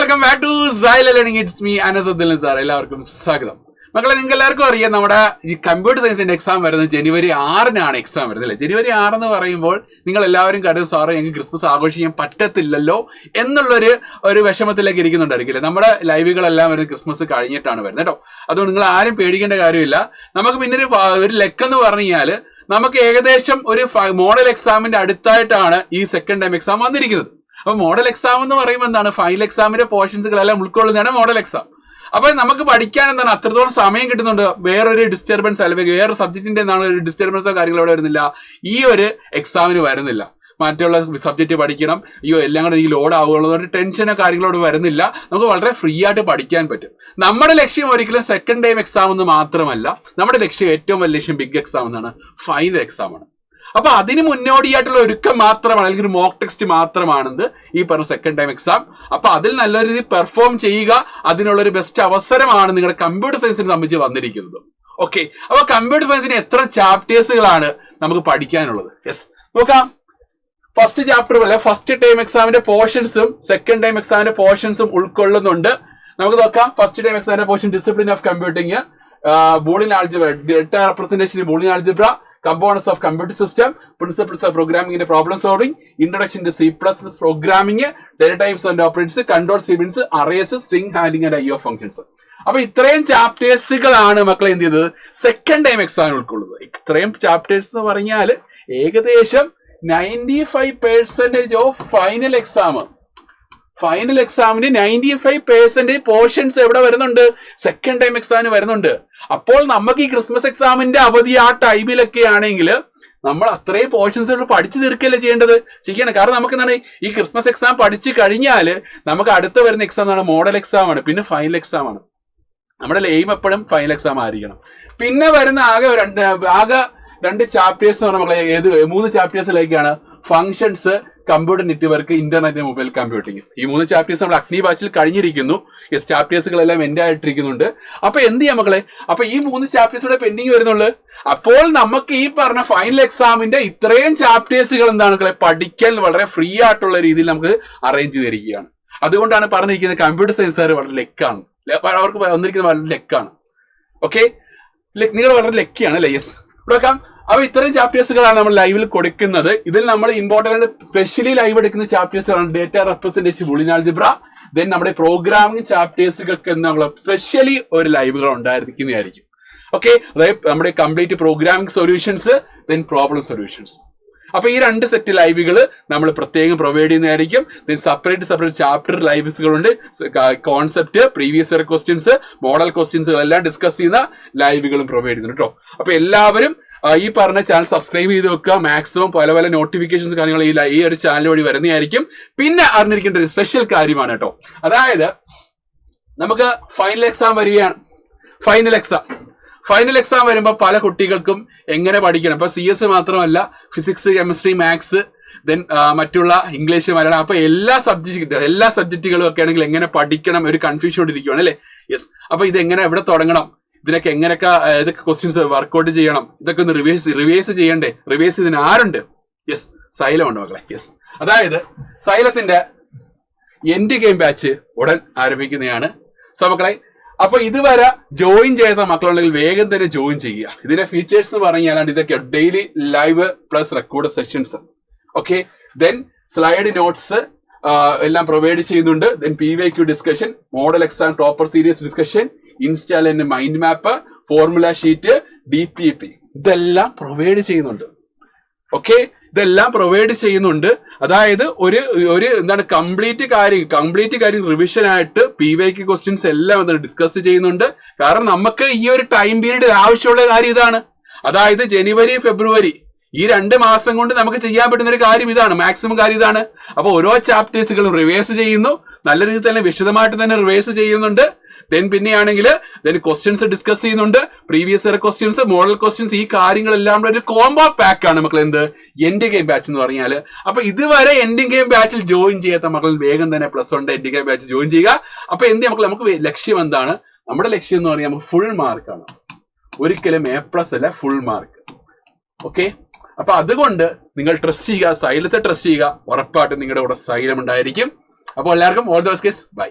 Welcome back to Xylem learning. It's me Anasuddeen sir. എല്ലാവർക്കും സ്വാഗതം. മക്കളെ, നിങ്ങൾക്ക് എല്ലാവർക്കും അറിയാം നമ്മുടെ ഈ കമ്പ്യൂട്ടർ സയൻസിന്റെ എക്സാം വരുന്നത് ജനുവരി 6-നാണ് എക്സാം വരുന്നത് അല്ലേ. ജനുവരി 6 എന്ന് പറയുമ്പോൾ നിങ്ങൾ എല്ലാവരും കരുതും സാറേ ഞങ്ങൾക്ക് ക്രിസ്മസ് ആഘോഷിക്കാൻ പറ്റത്തില്ലല്ലോ എന്നുള്ളൊരു വിഷമത്തിലേക്ക് ഇരിക്കുന്നുണ്ടായിരിക്കില്ലേ. നമ്മുടെ ലൈവുകളെല്ലാം വരുന്നത് ക്രിസ്മസ് കഴിഞ്ഞിട്ടാണ് വരുന്നത് കേട്ടോ. അതുകൊണ്ട് നിങ്ങൾ ആരും പേടിക്കേണ്ട കാര്യമില്ല. നമുക്ക് പിന്നെ ഒരു ലെക്കെന്ന് പറഞ്ഞു കഴിഞ്ഞാൽ നമുക്ക് ഏകദേശം ഒരു മോഡൽ എക്സാമിന്റെ അടുത്തായിട്ടാണ് ഈ സെക്കൻഡ് ടൈം എക്സാം വന്നിരിക്കുന്നത്. അപ്പൊ മോഡൽ എക്സാം എന്ന് പറയുമ്പോൾ എന്താണ്, ഫൈനൽ എക്സാമിന്റെ പോർഷൻസുകളെല്ലാം ഉൾക്കൊള്ളുന്നതാണ് മോഡൽ എക്സാം. അപ്പൊ നമുക്ക് പഠിക്കാൻ എന്താണ് അത്രത്തോളം സമയം കിട്ടുന്നുണ്ട്. വേറൊരു ഡിസ്റ്റർബൻസ് അല്ലെങ്കിൽ വേറെ സബ്ജക്റ്റിന്റെ എന്താണ് ഒരു ഡിസ്റ്റർബൻസോ കാര്യങ്ങളോ ഇവിടെ വരുന്നില്ല. ഈ ഒരു എക്സാമിന് വരുന്നില്ല. മറ്റുള്ള സബ്ജക്റ്റ് പഠിക്കണം, എല്ലാം കൂടെ ഈ ലോഡ് ആവുകയുള്ളൂ, ടെൻഷനോ കാര്യങ്ങളോട് വരുന്നില്ല. നമുക്ക് വളരെ ഫ്രീ ആയിട്ട് പഠിക്കാൻ പറ്റും. നമ്മുടെ ലക്ഷ്യം ഒരിക്കലും സെക്കൻഡ് ടൈം എക്സാം എന്ന് മാത്രമല്ല, നമ്മുടെ ലക്ഷ്യം ഏറ്റവും വലിയ ലക്ഷ്യം ബിഗ് എക്സാം എന്നാണ്, ഫൈനൽ എക്സാം ആണ്. അപ്പൊ അതിന് മുന്നോടിയായിട്ടുള്ള ഒരുക്കം മാത്രമാണ്, അല്ലെങ്കിൽ ഒരു മോക്ക് ടെക്സ്റ്റ് മാത്രമാണെന്ന് ഈ പറഞ്ഞ സെക്കൻഡ് ടൈം എക്സാം. അപ്പൊ അതിൽ നല്ല രീതിയിൽ പെർഫോം ചെയ്യുക, അതിനുള്ള ഒരു ബെസ്റ്റ് അവസരമാണ് നിങ്ങളുടെ കമ്പ്യൂട്ടർ സയൻസിനെ സംബന്ധിച്ച് വന്നിരിക്കുന്നത്. ഓക്കെ, അപ്പൊ കമ്പ്യൂട്ടർ സയൻസിന് എത്ര ചാപ്റ്റേഴ്സുകളാണ് നമുക്ക് പഠിക്കാനുള്ളത്? യെസ്, നോക്കാം. ഫസ്റ്റ് ചാപ്റ്റർ പോലെ ഫസ്റ്റ് ടൈം എക്സാമിന്റെ പോർഷൻസും സെക്കൻഡ് ടൈം എക്സാമിന്റെ പോർഷൻസും ഉൾക്കൊള്ളുന്നുണ്ട്. നമുക്ക് നോക്കാം. ഫസ്റ്റ് ടൈം എക്സാമിന്റെ portion discipline of computing, Boolean algebra, data representation, Boolean algebra, components of computer system, principles of programming and problem solving, introduction to C++ programming, data types and operators, control sequence, arrays, string handling and IO functions. അപ്പൊ ഇത്രയും ചാപ്റ്റേഴ്സുകളാണ് മക്കളെ എന്ത് ചെയ്തത് second time എക്സാമിന് ഉൾക്കൊള്ളുന്നത്. ഇത്രയും chapters എന്ന് പറഞ്ഞാൽ ഏകദേശം 95% ഓഫ് ഫൈനൽ എക്സാം. ഫൈനൽ എക്സാമിന് 95% പോർഷൻസ് എവിടെ വരുന്നുണ്ട്? സെക്കൻഡ് ടൈം എക്സാമിന് വരുന്നുണ്ട്. അപ്പോൾ നമുക്ക് ഈ ക്രിസ്മസ് എക്സാമിന്റെ അവധി ആ ടൈമിലൊക്കെ ആണെങ്കിൽ നമ്മൾ അത്രയും പോർഷൻസ് പഠിച്ചു തീർക്കല്ലേ ചെയ്യണം. കാരണം നമുക്ക് എന്താണ്, ഈ ക്രിസ്മസ് എക്സാം പഠിച്ചു കഴിഞ്ഞാൽ നമുക്ക് അടുത്ത് വരുന്ന എക്സാം ആണ് മോഡൽ എക്സാം ആണ്, പിന്നെ ഫൈനൽ എക്സാം ആണ്. നമ്മുടെ എയിം എപ്പോഴും ഫൈനൽ എക്സാം ആയിരിക്കണം. പിന്നെ വരുന്ന ആകെ രണ്ട് ചാപ്റ്റേഴ്സ് എന്ന് പറഞ്ഞാൽ 3 ചാപ്റ്റേഴ്സിലേക്കാണ് functions, computer network, internet, mobile computing. ഈ 3 ചാപ്റ്റേഴ്സ് നമ്മൾ അഗ്നി ബാച്ചിൽ കഴിഞ്ഞിരിക്കുന്നു. ചാപ്റ്റേഴ്സുകളെല്ലാം എൻഡ് ആയിട്ടിരിക്കുന്നുണ്ട്. അപ്പൊ എന്ത് ചെയ്യാം മക്കളെ, അപ്പൊ ഈ 3 ചാപ്റ്റേഴ്സ് കൂടെ പെൻഡിങ് വരുന്നുള്ളൂ. അപ്പോൾ നമുക്ക് ഈ പറഞ്ഞ ഫൈനൽ എക്സാമിന്റെ ഇത്രയും ചാപ്റ്റേഴ്സുകൾ എന്താണ് മക്കളെ പഠിക്കാൻ വളരെ ഫ്രീ ആയിട്ടുള്ള രീതിയിൽ നമുക്ക് അറേഞ്ച് ചെയ്തിരിക്കുകയാണ്. അതുകൊണ്ടാണ് പറഞ്ഞിരിക്കുന്നത് കമ്പ്യൂട്ടർ സയൻസുകാർ വളരെ ലെക്കാണ്, അവർക്ക് വന്നിരിക്കുന്നത് വളരെ ലെക്കാണ്. ഓക്കെ, നിങ്ങൾ വളരെ ലക്കിയാണ് അല്ലേ. യെസ്, നോക്കാം. അപ്പൊ ഇത്തരം ചാപ്റ്റേഴ്സുകളാണ് നമ്മൾ ലൈവിൽ കൊടുക്കുന്നത്. ഇതിൽ നമ്മൾ ഇമ്പോർട്ടന്റ് സ്പെഷ്യലി ലൈവ് എടുക്കുന്ന ചാപ്റ്റേഴ്സുകളാണ് data representation, Boolean algebra, then നമ്മുടെ പ്രോഗ്രാമിംഗ് ചാപ്റ്റേഴ്സുകൾക്ക് നമ്മൾ സ്പെഷ്യലി ഒരു ലൈവുകൾ ഉണ്ടായിരിക്കുന്നതായിരിക്കും. ഓക്കെ, അതായത് നമ്മുടെ complete programming solutions, then problem solutions. അപ്പൊ ഈ 2 സെറ്റ് ലൈവുകൾ നമ്മൾ പ്രത്യേകം പ്രൊവൈഡ് ചെയ്യുന്നതായിരിക്കും. ദെൻ സെപ്പറേറ്റ് ചാപ്റ്റർ ലൈവ്സുകളുണ്ട്. Concept, previous year questions, model ക്വസ്റ്റ്യൻസുകളെല്ലാം ഡിസ്കസ് ചെയ്യുന്ന ലൈവുകളും പ്രൊവൈഡ് ചെയ്യുന്നുണ്ട് കേട്ടോ. അപ്പൊ എല്ലാവരും ഈ പറഞ്ഞ ചാനൽ സബ്സ്ക്രൈബ് ചെയ്ത് വെക്കുക. മാക്സിമം പല നോട്ടിഫിക്കേഷൻസ് കാര്യങ്ങൾ ഈ ഒരു ചാനൽ വഴി വരുന്നതായിരിക്കും. പിന്നെ അറിഞ്ഞിരിക്കേണ്ട ഒരു സ്പെഷ്യൽ കാര്യമാണ് കേട്ടോ. അതായത് നമുക്ക് ഫൈനൽ എക്സാം വരികയാണ്. ഫൈനൽ എക്സാം വരുമ്പോൾ പല കുട്ടികൾക്കും എങ്ങനെ പഠിക്കണം, ഇപ്പൊ CS മാത്രമല്ല, ഫിസിക്സ്, കെമിസ്ട്രി, മാത്സ്, ദെൻ മറ്റുള്ള ഇംഗ്ലീഷ്, മലയാളം, അപ്പൊ എല്ലാ സബ്ജക്റ്റുകളും ഒക്കെ ആണെങ്കിൽ എങ്ങനെ പഠിക്കണം ഒരു കൺഫ്യൂഷൻ ഇരിക്കുകയാണ് അല്ലേ. യെസ്, അപ്പൊ ഇതെങ്ങനെ എവിടെ തുടങ്ങണം, ഇതിനൊക്കെ എങ്ങനെയൊക്കെ ഏതൊക്കെ ക്വസ്റ്റ്യൻസ് വർക്ക്ഔട്ട് ചെയ്യണം, ഇതൊക്കെ ഒന്ന് റിവൈസ് ചെയ്യണ്ടേ. റിവൈസ് ഇതിന് ആരുണ്ട്? യെസ്, സൈലം ഉണ്ട് മക്കളെ. യെസ്, അതായത് സൈലത്തിന്റെ എൻഡ് ഗെയിം ബാച്ച് ഉടൻ ആരംഭിക്കുന്നതാണ്. സോ മക്കളെ, അപ്പൊ ഇതുവരെ ജോയിൻ ചെയ്ത മക്കളുണ്ടെങ്കിൽ വേഗം തന്നെ ജോയിൻ ചെയ്യുക. ഇതിന്റെ ഫീച്ചേഴ്സ് പറഞ്ഞാൽ ഇതൊക്കെ daily live plus record sessions. Okay, then slide notes എല്ലാം പ്രൊവൈഡ് ചെയ്യുന്നുണ്ട്. Then PYQ discussion, model exam topper series discussion, install and mind map, formula sheet, DPP, ഇതെല്ലാം പ്രൊവൈഡ് ചെയ്യുന്നുണ്ട്. ഓക്കെ, ഇതെല്ലാം പ്രൊവൈഡ് ചെയ്യുന്നുണ്ട്. അതായത് ഒരു എന്താണ് കംപ്ലീറ്റ് കാര്യം റിവിഷൻ ആയിട്ട് PYQ ക്വസ്റ്റ്യൻസ് എല്ലാം എന്താണ് ഡിസ്കസ് ചെയ്യുന്നുണ്ട്. കാരണം നമുക്ക് ഈ ഒരു ടൈം പീരീഡ് ആവശ്യമുള്ള കാര്യം ഇതാണ്. അതായത് ജനുവരി, ഫെബ്രുവരി ഈ 2 മാസം കൊണ്ട് നമുക്ക് ചെയ്യാൻ പറ്റുന്ന ഒരു കാര്യം ഇതാണ്, മാക്സിമം കാര്യം ഇതാണ്. അപ്പൊ ഓരോ ചാപ്റ്റേഴ്സുകളും റിവൈസ് ചെയ്യുന്നു, നല്ല രീതിയിൽ തന്നെ വിശദമായിട്ട് തന്നെ റിവൈസ് ചെയ്യുന്നുണ്ട്. ദെൻ പിന്നെയാണെങ്കിൽ ക്വസ്റ്റ്യൻസ് ഡിസ്കസ് ചെയ്യുന്നുണ്ട്, previous year questions, model questions, ഈ കാര്യങ്ങളെല്ലാം ഒരു കോംബോ പാക്ക് ആണ് മക്കൾ എന്ത് എൻഡ് ഗെയിം ബാച്ച് എന്ന് പറഞ്ഞാൽ. അപ്പൊ ഇതുവരെ എൻഡ് ഗെയിം ബാച്ചിൽ ജോയിൻ ചെയ്യാത്ത മക്കൾ വേഗം തന്നെ +1 എൻഡ് ഗെയിം ബാച്ച് ജോയിൻ ചെയ്യുക. അപ്പൊ എന്ത് മക്കൾ, നമുക്ക് ലക്ഷ്യം എന്താണ്? നമ്മുടെ ലക്ഷ്യം എന്ന് പറഞ്ഞാൽ നമുക്ക് ഫുൾ മാർക്കാണ്, ഒരിക്കലും A+ അല്ല, ഫുൾ മാർക്ക്. ഓക്കെ, അപ്പൊ അതുകൊണ്ട് നിങ്ങൾ ട്രസ്റ്റ് ചെയ്യുക, സൈലത്തെ ട്രസ്റ്റ് ചെയ്യുക. ഉറപ്പായിട്ടും നിങ്ങളുടെ കൂടെ സൈലം ഉണ്ടായിരിക്കും. അപ്പോൾ എല്ലാവർക്കും ഓൾ ദി ബെസ്റ്റ്, ബൈ.